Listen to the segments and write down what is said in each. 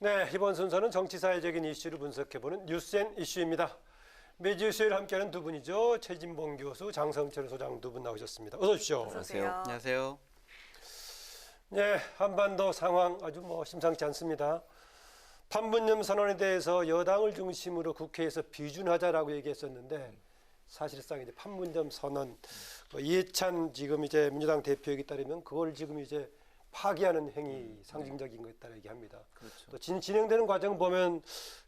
네, 이번 순서는 정치사회적인 이슈를 분석해보는 뉴스앤 이슈입니다. 매주 수요일 함께하는 두 분이죠. 최진봉 교수, 장성철 소장 두 분 나오셨습니다. 어서 오십시오. 안녕하세요. 안녕하세요. 네, 한반도 상황 아주 심상치 않습니다. 판문점 선언에 대해서 여당을 중심으로 국회에서 비준하자라고 얘기했었는데 사실상 이제 판문점 선언 이해찬 지금 이제 민주당 대표에게 따르면 그걸 지금 이제 파기하는 행위 상징적인 것 있다고 얘기합니다. 그렇죠. 또 진행되는 과정 보면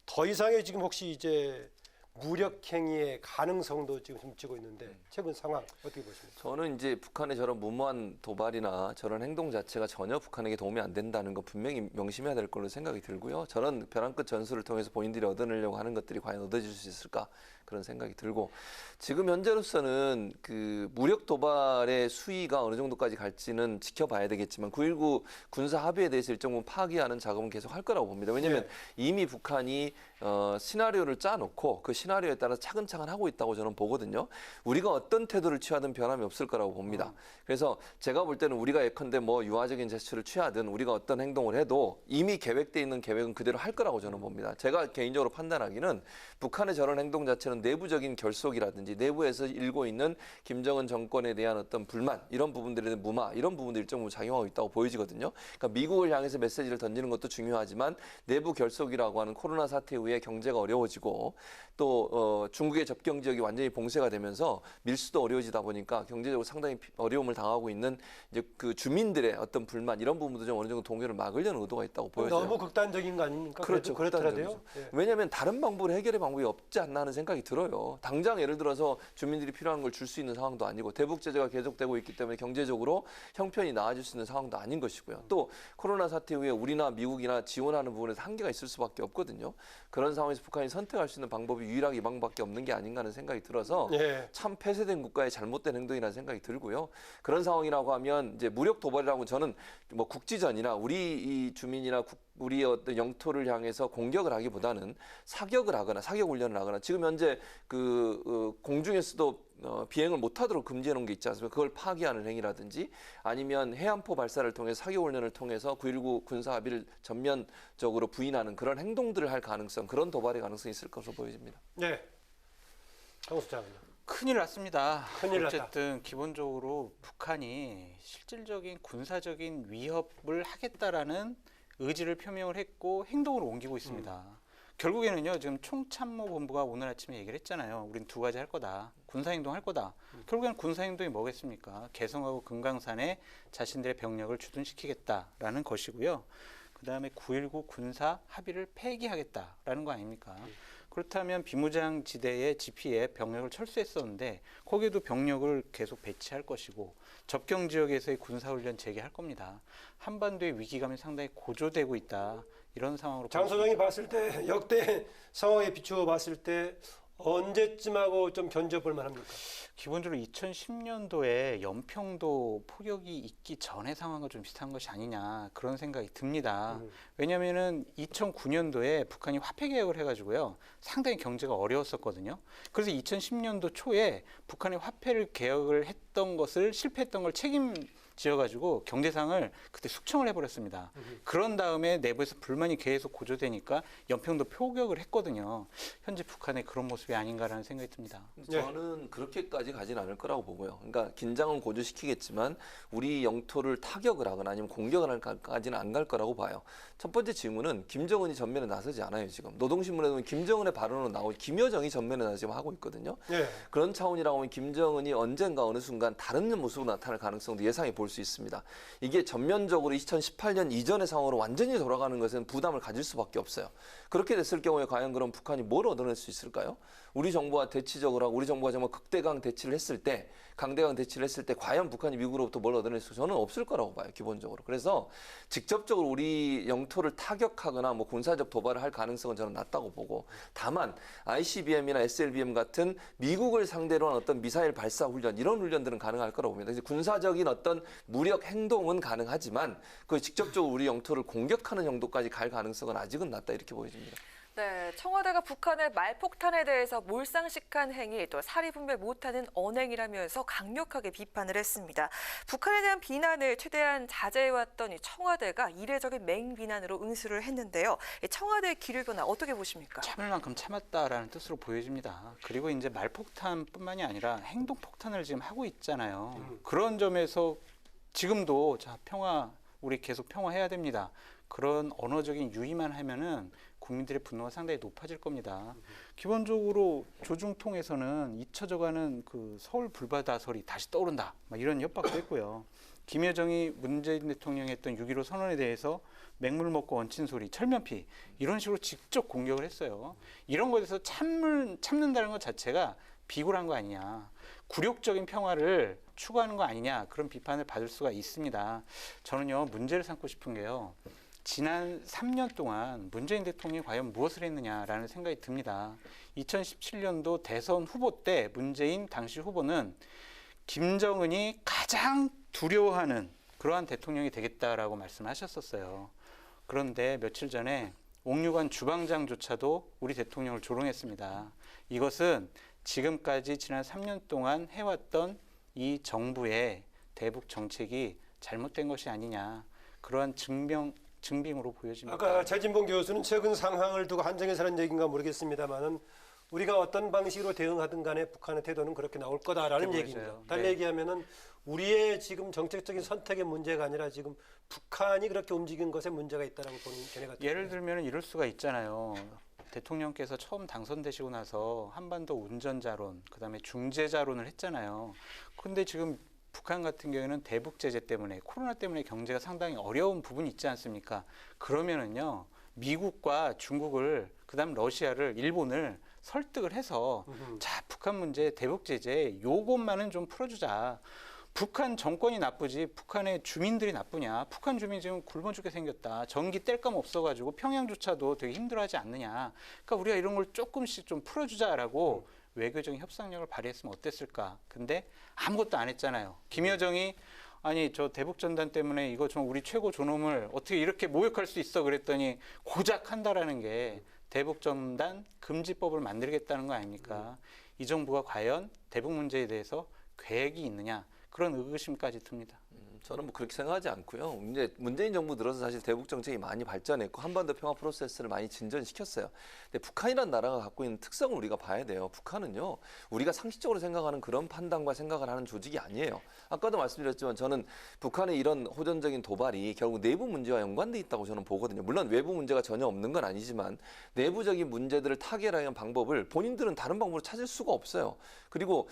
더 이상의 지금 혹시 이제 무력 행위의 가능성도 지금 점치고 있는데 최근 상황 어떻게 보십니까? 저는 이제 북한의 저런 무모한 도발이나 저런 행동 자체가 전혀 북한에게 도움이 안 된다는 거 분명히 명심해야 될 걸로 생각이 들고요. 저런 벼랑 끝 전술을 통해서 본인들이 얻어내려고 하는 것들이 과연 얻어질 수 있을까 그런 생각이 들고, 지금 현재로서는 그 무력 도발의 수위가 어느 정도까지 갈지는 지켜봐야 되겠지만 9.19 군사 합의에 대해서 일정 부분 파기하는 작업은 계속 할 거라고 봅니다. 왜냐하면 이미 북한이 시나리오를 짜놓고 그 시나리오에 따라 차근차근 하고 있다고 저는 보거든요. 우리가 어떤 태도를 취하든 변함이 없을 거라고 봅니다. 그래서 제가 볼 때는 우리가 예컨대 유화적인 제스처를 취하든 우리가 어떤 행동을 해도 이미 계획되어 있는 계획은 그대로 할 거라고 저는 봅니다. 제가 개인적으로 판단하기는 북한의 저런 행동 자체는 내부적인 결속이라든지 내부에서 일고 있는 김정은 정권에 대한 어떤 불만, 이런 부분들에 대한 무마, 이런 부분들이 일정 부분 작용하고 있다고 보여지거든요. 그러니까 미국을 향해서 메시지를 던지는 것도 중요하지만 내부 결속이라고 하는 코로나 사태 이후에 경제가 어려워지고 또 중국의 접경 지역이 완전히 봉쇄가 되면서 밀수도 어려워지다 보니까 경제적으로 상당히 어려움을 당하고 있는 이제 그 주민들의 어떤 불만, 이런 부분도 좀 어느 정도 동요를 막으려는 의도가 있다고 보여져요. 너무 극단적인 거 아닙니까? 그렇죠. 그렇더라도요. 예. 왜냐하면 다른 방법으로 해결의 방법이 없지 않나 하는 생각이 들어요. 당장 예를 들어서 주민들이 필요한 걸 줄 수 있는 상황도 아니고 대북 제재가 계속되고 있기 때문에 경제적으로 형편이 나아질 수 있는 상황도 아닌 것이고요. 또 코로나 사태 이후에 우리나 미국이나 지원하는 부분에서 한계가 있을 수밖에 없거든요. 그런 상황에서 북한이 선택할 수 있는 방법이 유일하게 이 방법밖에 없는 게 아닌가 하는 생각이 들어서 참 폐쇄된 국가의 잘못된 행동이라는 생각이 들고요. 그런 상황이라고 하면 이제 무력 도발이라고 저는 국지전이나 우리 이 주민이나 우리의 어떤 영토를 향해서 공격을 하기보다는 사격을 하거나 사격 훈련을 하거나, 지금 현재 공중에서도 비행을 못하도록 금지해 놓은 게 있지 않습니까? 그걸 파기하는 행위라든지 아니면 해안포 발사를 통해서 사격 훈련을 통해서 9.19 군사 합의를 전면적으로 부인하는 그런 행동들을 할 가능성, 그런 도발의 가능성이 있을 것으로 보여집니다. 네. 장수장은요. 큰일 났습니다. 큰일 났다. 어쨌든 기본적으로 북한이 실질적인 군사적인 위협을 하겠다라는 의지를 표명을 했고 행동으로 옮기고 있습니다. 결국에는요, 지금 총참모본부가 오늘 아침에 얘기를 했잖아요. 우린 두 가지 할 거다. 군사행동 할 거다. 결국에는 군사행동이 뭐겠습니까? 개성하고 금강산에 자신들의 병력을 주둔시키겠다라는 것이고요. 그 다음에 9.19 군사 합의를 폐기하겠다라는 거 아닙니까? 그렇다면 비무장지대의 지피에 병력을 철수했었는데 거기에도 병력을 계속 배치할 것이고 접경 지역에서의 군사훈련 재개할 겁니다. 한반도의 위기감이 상당히 고조되고 있다. 이런 상황으로. 장 소장이 봤을 때 역대 상황에 비추어 봤을 때 언제쯤하고 좀 견뎌볼 만합니까? 기본적으로 2010년도에 연평도 포격이 있기 전의 상황과 좀 비슷한 것이 아니냐, 그런 생각이 듭니다. 왜냐하면은 2009년도에 북한이 화폐 개혁을 해가지고요, 상당히 경제가 어려웠었거든요. 그래서 2010년도 초에 북한이 화폐를 개혁을 했던 것을 실패했던 걸 책임지어가지고 경제상을 그때 숙청을 해버렸습니다. 그런 다음에 내부에서 불만이 계속 고조되니까 연평도 포격을 했거든요. 현재 북한의 그런 모습이 아닌가라는 생각이 듭니다. 저는 그렇게까지 가진 않을 거라고 보고요. 그러니까 긴장은 고조시키겠지만 우리 영토를 타격을 하거나 아니면 공격을 할까지는 안 갈 거라고 봐요. 첫 번째 질문은 김정은이 전면에 나서지 않아요. 지금 노동신문에 보면 김정은의 발언으로 나오고 김여정이 전면에 나서 지금 하고 있거든요. 그런 차원이라고 하면 김정은이 언젠가 어느 순간 다른 모습으로 나타날 가능성도 예상해 볼 수 있습니다. 이게 전면적으로 2018년 이전의 상황으로 완전히 돌아가는 것은 부담을 가질 수밖에 없어요. 그렇게 됐을 경우에 과연 그럼 북한이 뭘 얻어낼 수 있을까요? 우리 정부와 대치적으로 하고 우리 정부가 정말 극대강 대치를 했을 때, 강대강 대치를 했을 때 과연 북한이 미국으로부터 뭘 얻어낼 수 저는 없을 거라고 봐요. 기본적으로. 그래서 직접적으로 우리 영토를 타격하거나 군사적 도발을 할 가능성은 저는 낮다고 보고, 다만 ICBM이나 SLBM 같은 미국을 상대로 한 어떤 미사일 발사 훈련, 이런 훈련들은 가능할 거라고 봅니다. 그래서 군사적인 어떤 무력 행동은 가능하지만 그 직접적으로 우리 영토를 공격하는 정도까지 갈 가능성은 아직은 낮다, 이렇게 보여집니다. 네, 청와대가 북한의 말폭탄에 대해서 몰상식한 행위, 또 사리분별 못하는 언행이라면서 강력하게 비판을 했습니다. 북한에 대한 비난을 최대한 자제해왔던 이 청와대가 이례적인 맹비난으로 응수를 했는데요. 이 청와대의 기류 변화 어떻게 보십니까? 참을 만큼 참았다라는 뜻으로 보여집니다. 그리고 이제 말폭탄뿐만이 아니라 행동폭탄을 지금 하고 있잖아요. 그런 점에서 지금도 자, 우리 계속 평화해야 됩니다. 그런 언어적인 유의만 하면은 국민들의 분노가 상당히 높아질 겁니다. 기본적으로 조중통에서는 잊혀져가는 그 서울 불바다설이 다시 떠오른다, 막 이런 협박도 했고요. 김여정이 문재인 대통령이 했던 6.15 선언에 대해서 맹물 먹고 얹힌 소리, 철면피 이런 식으로 직접 공격을 했어요. 이런 것에서 참는다는 것 자체가 비굴한 거 아니냐, 굴욕적인 평화를 추구하는 거 아니냐, 그런 비판을 받을 수가 있습니다. 저는요, 문제를 삼고 싶은 게요, 지난 3년 동안 문재인 대통령이 과연 무엇을 했느냐라는 생각이 듭니다. 2017년도 대선 후보 때 문재인 당시 후보는 김정은이 가장 두려워하는 그러한 대통령이 되겠다라고 말씀하셨었어요. 그런데 며칠 전에 옥류관 주방장조차도 우리 대통령을 조롱했습니다. 이것은 지금까지 지난 3년 동안 해왔던 이 정부의 대북 정책이 잘못된 것이 아니냐, 그러한 증빙으로 보여집니다. 아까 최진봉 교수는 최근 상황을 두고 한정해서는 얘기인가 모르겠습니다만은 우리가 어떤 방식으로 대응하든 간에 북한의 태도는 그렇게 나올 거다라는 얘기입니다. 달리 네. 얘기하면은 우리의 지금 정책적인 선택의 문제가 아니라 지금 북한이 그렇게 움직인 것에 문제가 있다라고 보는 견해 같아요. 예를 들면 이럴 수가 있잖아요. 대통령께서 처음 당선되시고 나서 한반도 운전자론, 그다음에 중재자론을 했잖아요. 근데 지금 북한 같은 경우에는 대북 제재 때문에, 코로나 때문에 경제가 상당히 어려운 부분이 있지 않습니까? 그러면은요, 미국과 중국을, 그다음 러시아를, 일본을 설득을 해서 자, 북한 문제, 대북 제재 요것만은 좀 풀어주자. 북한 정권이 나쁘지 북한의 주민들이 나쁘냐? 북한 주민 지금 굶어 죽게 생겼다. 전기 뗄감 없어가지고 평양조차도 되게 힘들어하지 않느냐? 그러니까 우리가 이런 걸 조금씩 좀 풀어주자라고 외교적인 협상력을 발휘했으면 어땠을까? 근데 아무것도 안 했잖아요. 김여정이 아니 저 대북전단 때문에 이거 좀 우리 최고 존엄을 어떻게 이렇게 모욕할 수 있어 그랬더니 고작 한다라는 게 대북전단 금지법을 만들겠다는 거 아닙니까? 이 정부가 과연 대북 문제에 대해서 계획이 있느냐, 그런 의구심까지 듭니다. 저는 뭐 그렇게 생각하지 않고요. 이제 문재인 정부 들어서 사실 대북 정책이 많이 발전했고 한반도 평화 프로세스를 많이 진전시켰어요. 근데 북한이라는 나라가 갖고 있는 특성을 우리가 봐야 돼요. 북한은요, 우리가 상식적으로 생각하는 그런 판단과 생각을 하는 조직이 아니에요. 아까도 말씀드렸지만 저는 북한의 이런 호전적인 도발이 결국 내부 문제와 연관돼 있다고 저는 보거든요. 물론 외부 문제가 전혀 없는 건 아니지만 내부적인 문제들을 타개하는 방법을 본인들은 다른 방법으로 찾을 수가 없어요. 그리고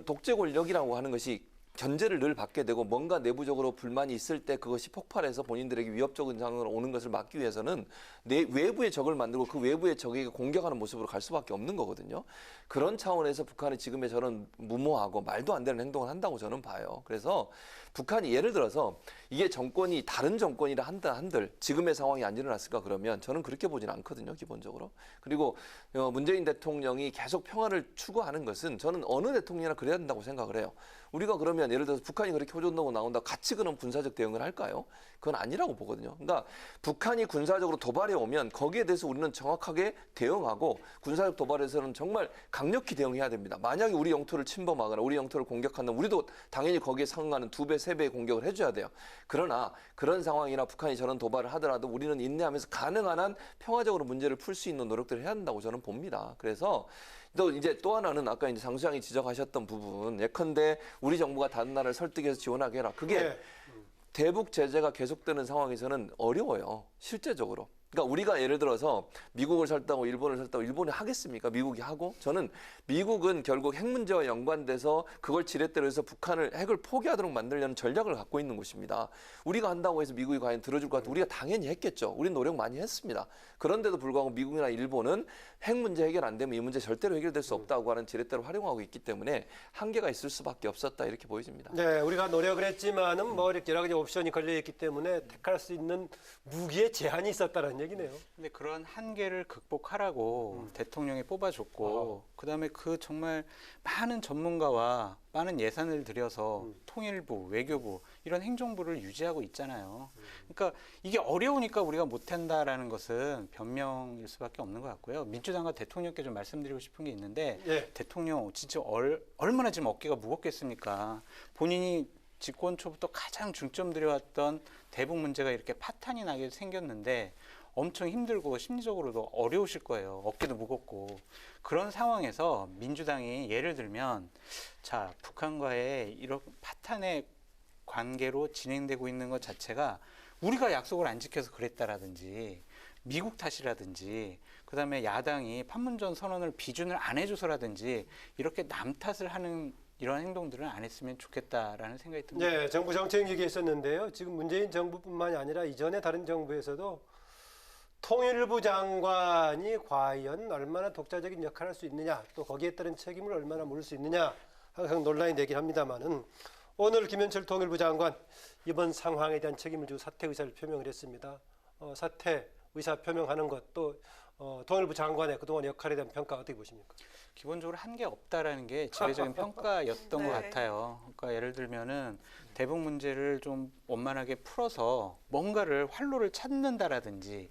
독재 권력이라고 하는 것이 견제를 늘 받게 되고 뭔가 내부적으로 불만이 있을 때 그것이 폭발해서 본인들에게 위협적인 상황으로 오는 것을 막기 위해서는 외부의 적을 만들고 그 외부의 적에게 공격하는 모습으로 갈 수밖에 없는 거거든요. 그런 차원에서 북한이 지금의 저런 무모하고 말도 안 되는 행동을 한다고 저는 봐요. 그래서 북한이 예를 들어서 이게 정권이 다른 정권이라 한들 지금의 상황이 안 일어났을까 그러면 저는 그렇게 보지는 않거든요, 기본적으로. 그리고 문재인 대통령이 계속 평화를 추구하는 것은 저는 어느 대통령이나 그래야 된다고 생각을 해요. 우리가 그러면 예를 들어서 북한이 그렇게 호전하고 나온다 같이 그럼 군사적 대응을 할까요? 그건 아니라고 보거든요. 그러니까 북한이 군사적으로 도발해 오면 거기에 대해서 우리는 정확하게 대응하고 군사적 도발에서는 정말 강력히 대응해야 됩니다. 만약에 우리 영토를 침범하거나 우리 영토를 공격한다면 우리도 당연히 거기에 상응하는 2배, 3배의 공격을 해줘야 돼요. 그러나 그런 상황이나 북한이 저런 도발을 하더라도 우리는 인내하면서 가능한 한 평화적으로 문제를 풀 수 있는 노력들을 해야 한다고 저는 봅니다. 그래서 또 하나는 아까 이제 장수장이 지적하셨던 부분, 예컨대 우리 정부가 다른 나라를 설득해서 지원하게 해라. 그게 네. 대북 제재가 계속되는 상황에서는 어려워요, 실제적으로. 그러니까 우리가 예를 들어서 미국을 설득하고 일본을 설득하고 일본이 하겠습니까? 미국이 하고? 저는 미국은 결국 핵 문제와 연관돼서 그걸 지렛대로 해서 북한을 핵을 포기하도록 만들려는 전략을 갖고 있는 곳입니다. 우리가 한다고 해서 미국이 과연 들어줄 것 같아요? 우리가 당연히 했겠죠. 우린 노력 많이 했습니다. 그런데도 불구하고 미국이나 일본은 핵 문제 해결 안 되면 이 문제 절대로 해결될 수 없다고 하는 지렛대로 활용하고 있기 때문에 한계가 있을 수밖에 없었다, 이렇게 보여집니다. 네, 우리가 노력을 했지만은 뭐 이렇게 여러 가지 옵션이 걸려 있기 때문에 택할 수 있는 무기에 제한이 있었다는 얘기네요. 근데 그런 한계를 극복하라고 대통령이 뽑아줬고 그다음에 그 정말 많은 전문가와 많은 예산을 들여서 통일부, 외교부 이런 행정부를 유지하고 있잖아요. 그러니까 이게 어려우니까 우리가 못한다라는 것은 변명일 수밖에 없는 것 같고요. 민주당과 대통령께 좀 말씀드리고 싶은 게 있는데 예. 대통령 진짜 얼마나 지금 어깨가 무겁겠습니까? 본인이 집권 초부터 가장 중점 들여왔던 대북 문제가 이렇게 파탄이 나게 생겼는데 엄청 힘들고 심리적으로도 어려우실 거예요. 어깨도 무겁고. 그런 상황에서 민주당이 예를 들면 자, 북한과의 이런 파탄의 관계로 진행되고 있는 것 자체가 우리가 약속을 안 지켜서 그랬다라든지 미국 탓이라든지 그다음에 야당이 판문점 선언을 비준을 안 해줘서라든지 이렇게 남 탓을 하는 이런 행동들은 안 했으면 좋겠다라는 생각이 듭니다. 네, 정부 정책 얘기했었는데요. 지금 문재인 정부뿐만이 아니라 이전에 다른 정부에서도 통일부 장관이 과연 얼마나 독자적인 역할을 할 수 있느냐, 또 거기에 따른 책임을 얼마나 물을 수 있느냐 항상 논란이 되긴 합니다만은 오늘 김현철 통일부 장관 이번 상황에 대한 책임을 지고 사퇴 의사를 표명을 했습니다. 사퇴 의사 표명하는 것도 통일부 장관의 그동안 역할에 대한 평가 어떻게 보십니까? 기본적으로 한계 없다라는 게 지배적인 평가였던 네. 것 같아요. 그러니까 예를 들면은 대북 문제를 좀 원만하게 풀어서 뭔가를 활로를 찾는다라든지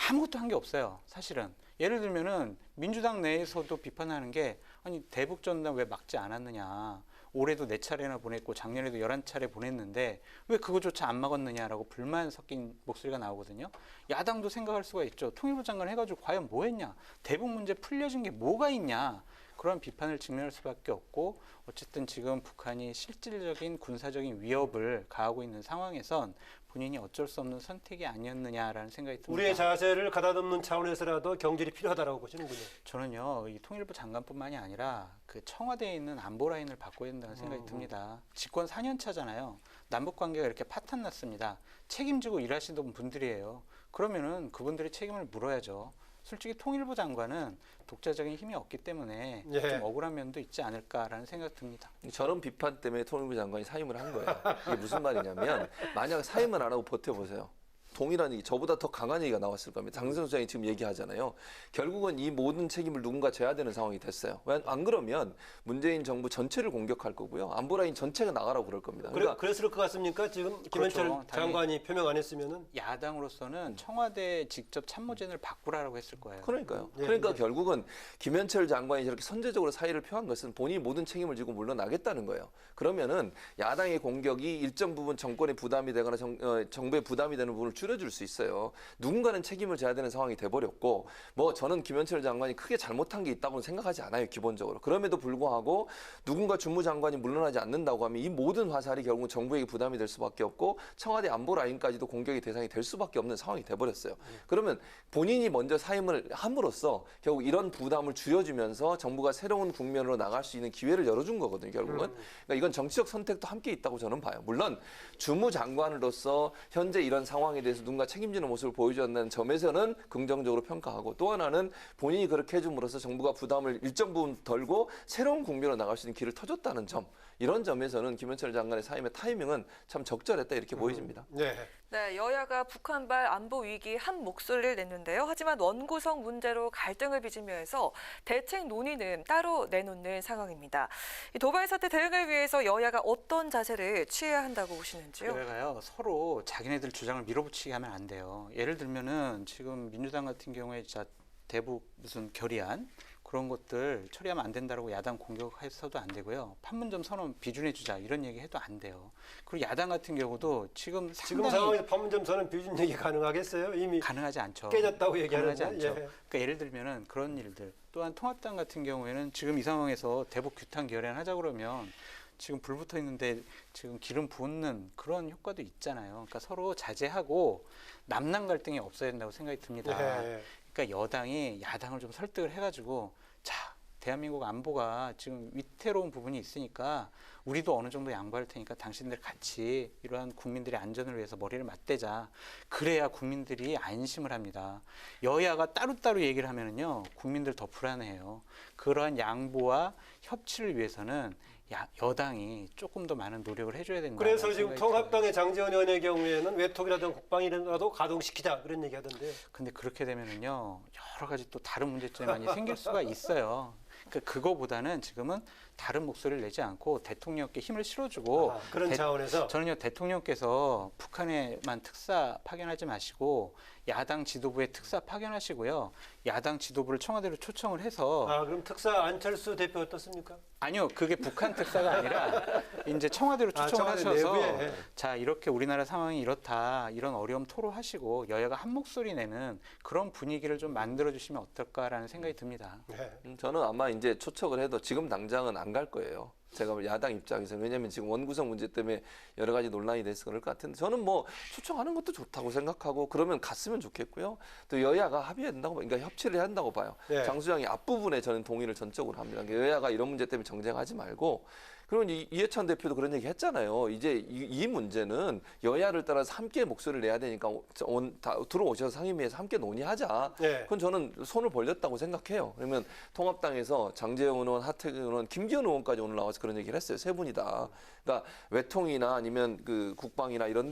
아무것도 한 게 없어요. 사실은 예를 들면은 민주당 내에서도 비판하는 게 아니 대북 전단 왜 막지 않았느냐. 올해도 4차례나 보냈고 작년에도 11차례 보냈는데 왜 그거조차 안 막았느냐라고 불만 섞인 목소리가 나오거든요. 야당도 생각할 수가 있죠. 통일부 장관 해가지고 과연 뭐 했냐. 대북 문제 풀려진 게 뭐가 있냐. 그런 비판을 직면할 수밖에 없고 어쨌든 지금 북한이 실질적인 군사적인 위협을 가하고 있는 상황에선 본인이 어쩔 수 없는 선택이 아니었느냐라는 생각이 듭니다. 우리의 자세를 가다듬는 차원에서라도 경질이 필요하다고 보시는군요. 저는요, 이 통일부 장관뿐만이 아니라 그 청와대에 있는 안보 라인을 바꿔야 된다는 생각이 듭니다. 집권 4년 차잖아요. 남북 관계가 이렇게 파탄 났습니다. 책임지고 일하시던 분들이에요. 그러면은 그분들이 책임을 물어야죠. 솔직히 통일부 장관은 독자적인 힘이 없기 때문에 예. 좀 억울한 면도 있지 않을까라는 생각 듭니다. 저런 비판 때문에 통일부 장관이 사임을 한 거예요. 이게 무슨 말이냐면 만약 사임을 안 하고 버텨보세요. 동일한 얘기, 저보다 더 강한 얘기가 나왔을 겁니다. 장성수 소장이 지금 얘기하잖아요. 결국은 이 모든 책임을 누군가 져야 되는 상황이 됐어요. 왜 안 그러면 문재인 정부 전체를 공격할 거고요. 안보라인 전체가 나가라고 그럴 겁니다. 그러니까 그랬을 것 같습니까? 지금 김현철 그렇죠. 장관이 표명 안 했으면은 야당으로서는 청와대 직접 참모진을 바꾸라고 했을 거예요. 그러니까요. 예, 그러니까 예. 결국은 김현철 장관이 저렇게 선제적으로 사의를 표한 것은 본인이 모든 책임을 지고 물러나겠다는 거예요. 그러면은 야당의 공격이 일정 부분 정권에 부담이 되거나 정부에 부담이 되는 부분을 줄여줄 수 있어요. 누군가는 책임을 져야 되는 상황이 돼버렸고 뭐 저는 김현철 장관이 크게 잘못한 게 있다고는 생각하지 않아요. 기본적으로. 그럼에도 불구하고 누군가 주무장관이 물러나지 않는다고 하면 이 모든 화살이 결국은 정부에게 부담이 될 수밖에 없고 청와대 안보 라인까지도 공격의 대상이 될 수밖에 없는 상황이 돼버렸어요. 그러면 본인이 먼저 사임을 함으로써 결국 이런 부담을 줄여주면서 정부가 새로운 국면으로 나갈 수 있는 기회를 열어준 거거든요. 결국은. 그러니까 이건 정치적 선택도 함께 있다고 저는 봐요. 물론 주무장관으로서 현재 이런 상황에 대해서 누군가 책임지는 모습을 보여줬다는 점에서는 긍정적으로 평가하고 또 하나는 본인이 그렇게 해줌으로써 정부가 부담을 일정 부분 덜고 새로운 국면으로 나갈 수 있는 길을 터줬다는 점 이런 점에서는 김현철 장관의 사임의 타이밍은 참 적절했다 이렇게 보여집니다. 네. 네, 여야가 북한발 안보 위기에 한 목소리를 냈는데요. 하지만 원구성 문제로 갈등을 빚으면서 대책 논의는 따로 내놓는 상황입니다. 이 도발 사태 대응을 위해서 여야가 어떤 자세를 취해야 한다고 보시는지요? 여야가요 서로 자기네들 주장을 밀어붙이게 하면 안 돼요. 예를 들면은 지금 민주당 같은 경우에 진짜 대북 무슨 결의안 그런 것들 처리하면 안 된다라고 야당 공격해서도 안 되고요. 판문점 선언 비준해 주자 이런 얘기 해도 안 돼요. 그리고 야당 같은 경우도 지금 지금 상당히 상황에서 판문점 선언 비준 얘기 가능하겠어요? 이미 가능하지 않죠. 깨졌다고 가능하지 얘기하는데. 않죠. 예. 그러니까 예를 들면은 그런 일들. 또한 통합당 같은 경우에는 지금 이 상황에서 대북 규탄 결의안 하자 그러면 지금 불 붙어 있는데 지금 기름 붓는 그런 효과도 있잖아요. 그러니까 서로 자제하고 남남 갈등이 없어야 된다고 생각이 듭니다. 예. 그러니까 여당이 야당을 좀 설득을 해가지고 자 대한민국 안보가 지금 위태로운 부분이 있으니까 우리도 어느 정도 양보할 테니까 당신들 같이 이러한 국민들의 안전을 위해서 머리를 맞대자. 그래야 국민들이 안심을 합니다. 여야가 따로따로 얘기를 하면은요 국민들 더 불안해요. 그러한 양보와 협치를 위해서는 여당이 조금 더 많은 노력을 해줘야 된다. 그래서 지금 통합당의 장제원 의원의 경우에는 외통이라든 국방이라도 가동시키자 그런 얘기하던데. 근데 그렇게 되면은요 여러 가지 또 다른 문제점이 많이 생길 수가 있어요. 그거보다는 지금은 다른 목소리를 내지 않고 대통령께 힘을 실어주고 그런 차원에서 저는요 대통령께서 북한에만 특사 파견하지 마시고 야당 지도부에 특사 파견하시고요 야당 지도부를 청와대로 초청을 해서 그럼 특사 안철수 대표 어떻습니까? 아니요 그게 북한 특사가 아니라 이제 청와대로 초청을 청와대 하셔서 내부에. 자 이렇게 우리나라 상황이 이렇다 이런 어려움 토로하시고 여야가 한 목소리 내는 그런 분위기를 좀 만들어 주시면 어떨까라는 생각이 듭니다. 네. 저는 아마 이제 초청을 해도 지금 당장은 안 갈 거예요. 제가 야당 입장에서 왜냐하면 지금 원구성 문제 때문에 여러 가지 논란이 돼서 그럴 것 같은데 저는 뭐 초청하는 것도 좋다고 생각하고 그러면 갔으면 좋겠고요. 또 여야가 합의해야 된다고 그러니까 협치를 해야 한다고 봐요. 네. 장 수장이 앞부분에 저는 동의를 전적으로 합니다. 그러니까 여야가 이런 문제 때문에 정쟁하지 말고 그러면 이해찬 대표도 그런 얘기 했잖아요. 이제 이 문제는 여야를 따라서 함께 목소리를 내야 되니까 들어오셔서 상임위에서 함께 논의하자. 네. 그건 저는 손을 벌렸다고 생각해요. 그러면 통합당에서 장제원 의원, 하태경 의원, 김기현 의원까지 오늘 나와서 그런 얘기를 했어요. 세 분이 다. 그러니까 외통이나 아니면 그 국방이나 이런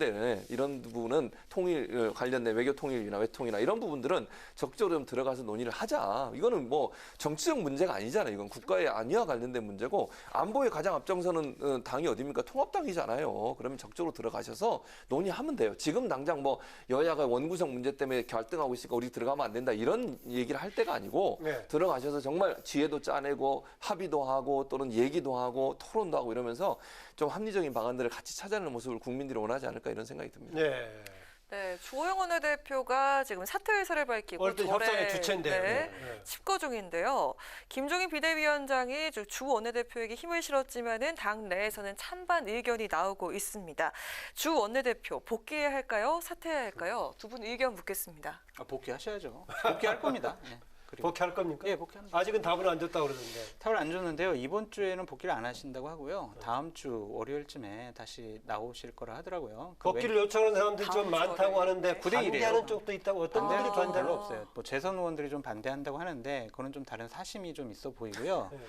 부분은 통일 관련된 외교 통일이나 외통이나 이런 부분들은 적극적으로 좀 들어가서 논의를 하자. 이거는 뭐 정치적 문제가 아니잖아요. 이건 국가의 안위와 관련된 문제고 안보에 가장 앞장서는 당이 어디입니까? 통합당이잖아요. 그러면 적극적으로 들어가셔서 논의하면 돼요. 지금 당장 뭐 여야가 원구성 문제 때문에 갈등하고 있으니까 우리 들어가면 안 된다 이런 얘기를 할 때가 아니고 네. 들어가셔서 정말 지혜도 짜내고 합의도 하고 또는 얘기도 하고 토론도 하고 이러면서 좀 합리적인 방안들을 같이 찾아내는 모습을 국민들이 원하지 않을까 이런 생각이 듭니다. 네. 네, 주호영 원내대표가 지금 사퇴 의사를 밝히고 어쨌든 협상의 주체인데요. 네, 네. 집거 중인데요. 김종인 비대위원장이 주 원내대표에게 힘을 실었지만은 당 내에서는 찬반 의견이 나오고 있습니다. 주 원내대표 복귀해야 할까요? 사퇴해야 할까요? 두 분 의견 묻겠습니다. 복귀하셔야죠. 복귀할 겁니다. 예. 그리고 복귀할 겁니까? 예, 복귀합니다. 아직은 답을 안 줬다고 그러던데. 답을 안 줬는데요. 이번 주에는 복귀를 안 하신다고 하고요. 다음 주 월요일쯤에 다시 나오실 거라 하더라고요. 복귀를 요청하는 사람들이 좀 다음 많다고 주에. 하는데 네. 9대 1이에요. 반대하는 쪽도 있다고 어떤 분들이 반대는 좀 별로 반대하는 없어요. 뭐 재선 의원들이 좀 반대한다고 하는데 그거는 좀 다른 사심이 좀 있어 보이고요. 네.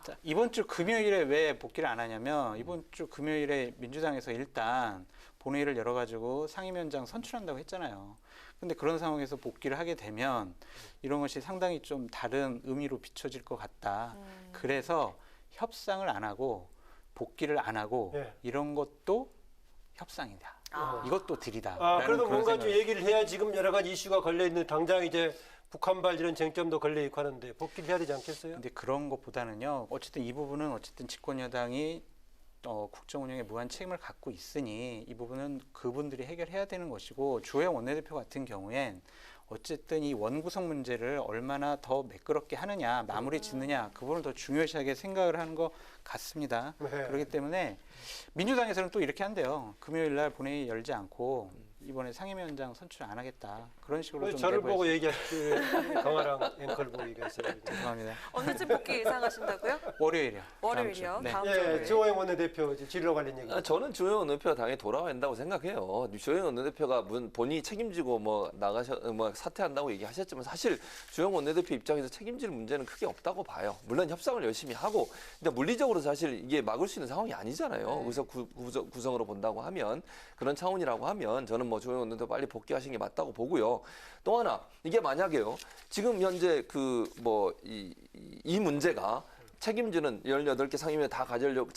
자, 이번 주 금요일에 왜 복귀를 안 하냐면 이번 주 금요일에 민주당에서 일단 본회의를 열어가지고 상임위원장 선출한다고 했잖아요. 근데 그런 상황에서 복귀를 하게 되면 이런 것이 상당히 좀 다른 의미로 비춰질 것 같다. 그래서 협상을 안 하고 복귀를 안 하고 네. 이런 것도 협상이다. 이것도 딜이다. 그래도 뭔가 좀 얘기를 해야 지금 여러 가지 이슈가 걸려 있는 당장 이제 북한발 이런 쟁점도 걸려 있고 하는데 복귀를 해야 되지 않겠어요? 근데 그런 것보다는요. 어쨌든 이 부분은 어쨌든 집권 여당이 국정 운영에 무한 책임을 갖고 있으니 이 부분은 그분들이 해결해야 되는 것이고 주호영 원내대표 같은 경우엔 어쨌든 이 원구성 문제를 얼마나 더 매끄럽게 하느냐, 마무리 짓느냐 그 부분을 더 중요시하게 생각을 하는 것 같습니다. 네. 그렇기 때문에 민주당에서는 또 이렇게 한대요. 금요일 날 본회의 열지 않고 이번에 상임위원장 선출 안 하겠다. 그런 식으로 좀 저를 보고 내부에서- 얘기하시고 강아랑 앵커를 보고 얘기했어요. 죄송합니다. 언제쯤 복귀 예상하신다고요? 월요일이요. 월요일이요? 다음 주 예, 월요일. 주호영 원내대표 진로 관련 얘기. 저는 주호영 원내대표가 당에 돌아와야 한다고 생각해요. 주호영 원내대표가 본인이 책임지고 뭐 사퇴한다고 얘기하셨지만 사실 주호영 원내대표 입장에서 책임질 문제는 크게 없다고 봐요. 물론 협상을 열심히 하고, 근데 물리적으로 사실 이게 막을 수 있는 상황이 아니잖아요. 그래서 구성으로 본다고 하면 그런 차원이라고 하면 저는 뭐 주호영 원내대표 빨리 복귀하시는 게 맞다고 보고요. 또 하나 이게 만약에요. 지금 현재 이 문제가 책임지는 18개 상임위에 다 가져려고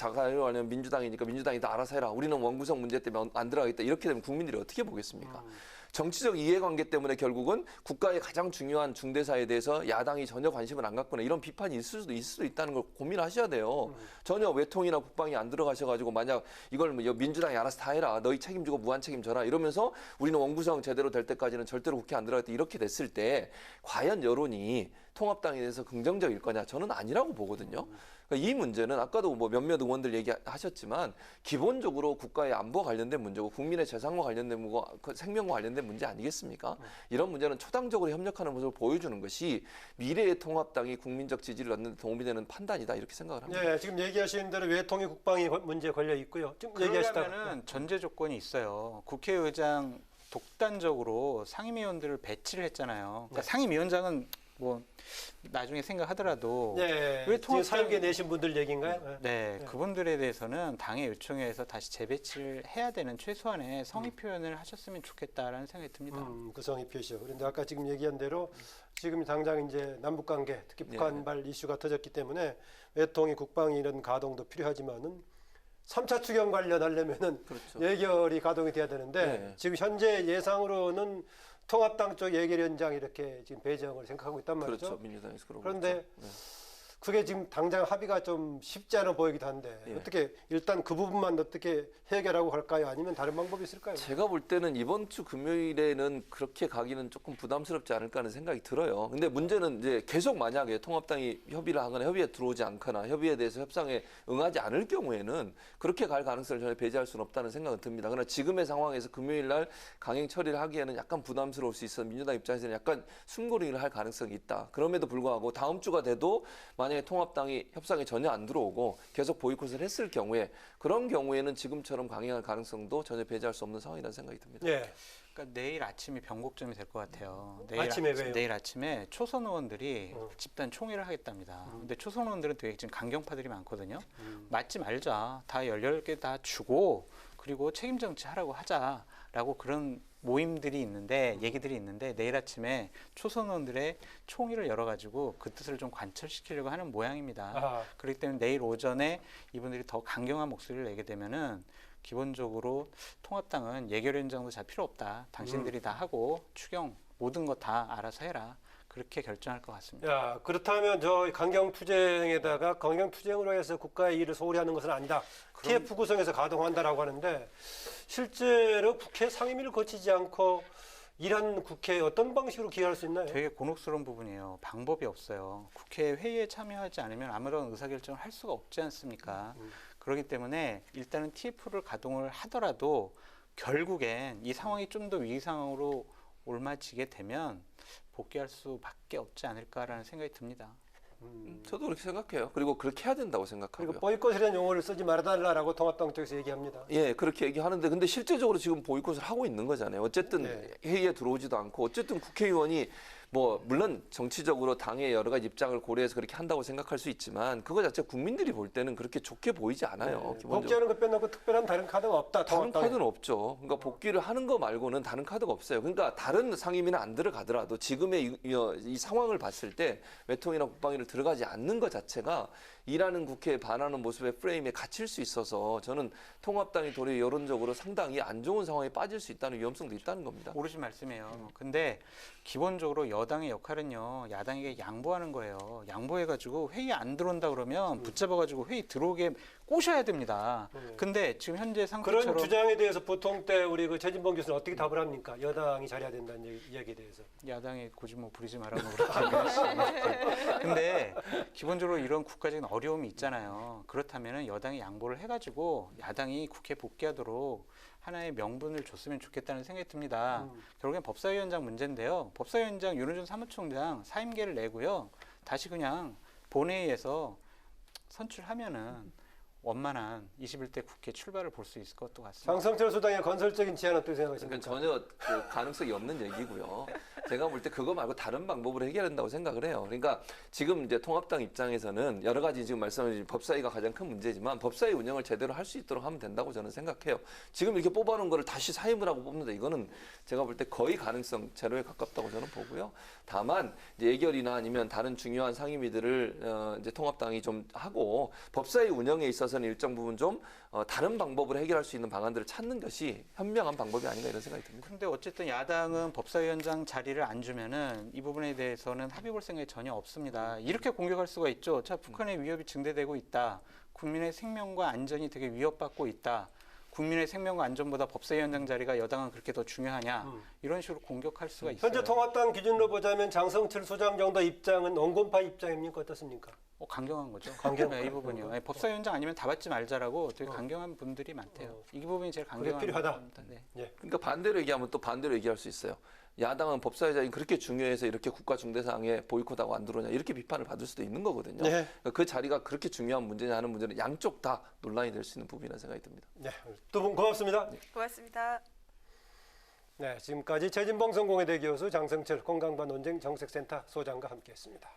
하면 민주당이니까 민주당이 다 알아서 해라. 우리는 원구성 문제 때문에 안 들어가겠다. 이렇게 되면 국민들이 어떻게 보겠습니까? 정치적 이해관계 때문에 결국은 국가의 가장 중요한 중대사에 대해서 야당이 전혀 관심을 안 갖거나 이런 비판이 있을 수도 있다는 걸 고민하셔야 돼요. 전혀 외통이나 국방이 안 들어가셔가지고 만약 이걸 민주당이 알아서 다 해라. 너희 책임지고 무한 책임져라. 이러면서 우리는 원구성 제대로 될 때까지는 절대로 국회 안 들어가겠다. 이렇게 됐을 때 과연 여론이 통합당에 대해서 긍정적일 거냐? 저는 아니라고 보거든요. 그러니까 이 문제는 아까도 뭐 몇몇 의원들 얘기하셨지만 기본적으로 국가의 안보와 관련된 문제고 국민의 재산과 관련된 문제고 생명과 관련된 문제 아니겠습니까? 이런 문제는 초당적으로 협력하는 모습을 보여주는 것이 미래의 통합당이 국민적 지지를 얻는 데 도움이 되는 판단이다 이렇게 생각을 합니다. 네, 지금 얘기하시는 대로 외통위 국방이 문제 걸려 있고요. 지금 얘기하시다가 그러려면은 전제 조건이 있어요. 국회의장 독단적으로 상임위원들을 배치를 했잖아요. 그러니까 네. 상임위원장은 뭐 나중에 생각하더라도 예, 왜 지금 통합당- 사용계 내신 분들 얘기인가요? 네, 네. 그분들에 대해서는 당의 요청에 의해서 다시 재배치를 해야 되는 최소한의 성의 표현을 하셨으면 좋겠다라는 생각이 듭니다. 구성의 표시요. 그런데 아까 지금 얘기한 대로 지금 당장 이제 남북 관계, 특히 북한발 이슈가 터졌기 때문에 외통위 국방위 이런 가동도 필요하지만은 3차 추경 관련하려면은 그렇죠. 예결이 가동이 돼야 되는데 네. 지금 현재 예상으로는 통합당 쪽 예결위원장 이렇게 지금 배정을 생각하고 있단 말이죠. 그렇죠. 민주당에서 그러고 그런데 있죠. 네. 그게 지금 당장 합의가 좀 쉽지 않아 보이기도 한데 예. 어떻게 일단 그 부분만 어떻게 해결하고 할까요? 아니면 다른 방법이 있을까요? 제가 볼 때는 이번 주 금요일에는 그렇게 가기는 조금 부담스럽지 않을까 하는 생각이 들어요. 근데 문제는 이제 계속 만약에 통합당이 협의를 하거나 협의에 들어오지 않거나 협의에 대해서 협상에 응하지 않을 경우에는 그렇게 갈 가능성을 전혀 배제할 수는 없다는 생각은 듭니다. 그러나 지금의 상황에서 금요일 날 강행 처리를 하기에는 약간 부담스러울 수 있어 민주당 입장에서는 약간 숨고르기를 할 가능성이 있다. 그럼에도 불구하고 다음 주가 돼도 만약에 통합당이 협상에 전혀 안 들어오고 계속 보이콧을 했을 경우에 그런 경우에는 지금처럼 강행할 가능성도 전혀 배제할 수 없는 상황이라는 생각이 듭니다. 예. 그러니까 내일 아침이 변곡점이 될 것 같아요. 아침에 왜요? 내일 아침에 초선 의원들이 집단 총회를 하겠답니다. 근데 초선 의원들은 되게 지금 강경파들이 많거든요. 맞지 말자. 다 18개 다 주고 그리고 책임 정치하라고 하자라고 그런 모임들이 있는데 얘기들이 있는데 내일 아침에 초선 의원들의 총회를 열어가지고 그 뜻을 좀 관철시키려고 하는 모양입니다. 아, 그렇기 때문에 내일 오전에 이분들이 더 강경한 목소리를 내게 되면은 기본적으로 통합당은 예결위원장도 잘 필요 없다. 당신들이 다 하고 추경 모든 거 다 알아서 해라. 그렇게 결정할 것 같습니다. 야 그렇다면 저 강경투쟁에다가 강경투쟁으로 해서 국가의 일을 소홀히 하는 것은 아니다. TF 구성에서 가동한다라고 하는데 실제로 국회 상임위를 거치지 않고 일한 국회에 어떤 방식으로 기여할 수 있나요? 되게 곤혹스러운 부분이에요. 방법이 없어요. 국회 회의에 참여하지 않으면 아무런 의사결정을 할 수가 없지 않습니까? 그렇기 때문에 일단은 TF를 가동을 하더라도 결국엔 이 상황이 좀 더 위기 상황으로 올맞지게 되면 복귀할 수밖에 없지 않을까라는 생각이 듭니다. 저도 그렇게 생각해요. 그리고 그렇게 해야 된다고 생각하고요. 그리고 보이콧이라는 용어를 쓰지 말아달라고 통합당 쪽에서 얘기합니다. 예, 그렇게 얘기하는데 근데 실제적으로 지금 보이콧을 하고 있는 거잖아요. 어쨌든 네. 회의에 들어오지도 않고 어쨌든 국회의원이 뭐 물론 정치적으로 당의 여러 가지 입장을 고려해서 그렇게 한다고 생각할 수 있지만 그거 자체 국민들이 볼 때는 그렇게 좋게 보이지 않아요. 기본적으로. 복귀하는 것 빼놓고 특별한 다른 카드가 없다. 다른 통합당에. 카드는 없죠. 그러니까 복귀를 하는 거 말고는 다른 카드가 없어요. 그러니까 다른 상임위는 안 들어가더라도 지금의 이 상황을 봤을 때 외통이나 국방위를 들어가지 않는 것 자체가 일하는 국회에 반하는 모습의 프레임에 갇힐 수 있어서 저는 통합당이 도리어 여론적으로 상당히 안 좋은 상황에 빠질 수 있다는 위험성도 있다는 겁니다. 모르신 말씀이에요. 근데 기본적으로 여당의 역할은요, 야당에게 양보하는 거예요. 양보해가지고 회의 안 들어온다 그러면 붙잡아가지고 회의 들어오게 꼬셔야 됩니다. 근데 지금 현재 그런 상태처럼 주장에 대해서 보통 때 우리 그 최진봉 교수는 어떻게 답을 합니까? 여당이 잘해야 된다는 이야기에 대해서. 야당이 굳이 뭐 부리지 말라고 그렇게 얘기하시죠. 근데 기본적으로 이런 국가적인 어려움이 있잖아요. 그렇다면 여당이 양보를 해가지고 야당이 국회 복귀하도록 하나의 명분을 줬으면 좋겠다는 생각이 듭니다. 결국엔 법사위원장 문제인데요. 법사위원장 윤호준 사무총장 사임계를 내고요. 다시 그냥 본회의에서 선출하면은 원만한 21대 국회 출발을 볼 수 있을 것도 같습니다. 장성철 소장의 건설적인 제안 어떻게 생각하십니까? 그러니까 전혀 그 가능성이 없는 얘기고요. 제가 볼 때 그거 말고 다른 방법으로 해결한다고 생각을 해요. 그러니까 지금 이제 통합당 입장에서는 여러 가지 지금 말씀하신 법사위가 가장 큰 문제지만 법사위 운영을 제대로 할 수 있도록 하면 된다고 저는 생각해요. 지금 이렇게 뽑아놓은 거를 다시 사임을 하고 뽑는다. 이거는 제가 볼 때 거의 가능성 제로에 가깝다고 저는 보고요. 다만 이제 예결이나 아니면 다른 중요한 상임위들을 이제 통합당이 좀 하고 법사위 운영에 있어서는 일정 부분 좀 다른 방법으로 해결할 수 있는 방안들을 찾는 것이 현명한 방법이 아닌가 이런 생각이 듭니다. 근데 어쨌든 야당은 법사위원장 자리를 안 주면은 이 부분에 대해서는 합의 볼 생각이 전혀 없습니다. 이렇게 공격할 수가 있죠. 자, 북한의 위협이 증대되고 있다. 국민의 생명과 안전이 되게 위협받고 있다. 국민의 생명과 안전보다 법사위원장 자리가 여당은 그렇게 더 중요하냐. 이런 식으로 공격할 수가 있어요. 현재 통합당 기준으로 보자면 장성철 소장 정도 입장은 원곤파 입장입니까? 어떻습니까? 강경한 거죠. 강경한 네, 이 부분이요. 네, 법사위원장 아니면 다 받지 말자라고 되게 강경한 분들이 많대요. 이 부분이 제일 강경한 필요하다. 부분입니다. 네. 그러니까 반대로 얘기하면 또 반대로 얘기할 수 있어요. 야당은 법사위장이 그렇게 중요해서 이렇게 국가 중대 사항에 보이콧하고 안 들어오냐 이렇게 비판을 받을 수도 있는 거거든요. 네. 그러니까 그 자리가 그렇게 중요한 문제냐 하는 문제는 양쪽 다 논란이 될 수 있는 부분이라는 생각이 듭니다. 네, 두 분 고맙습니다. 고맙습니다. 네, 지금까지 최진봉 성공회대 교수, 장성철 건강과 논쟁 정책센터 소장과 함께했습니다.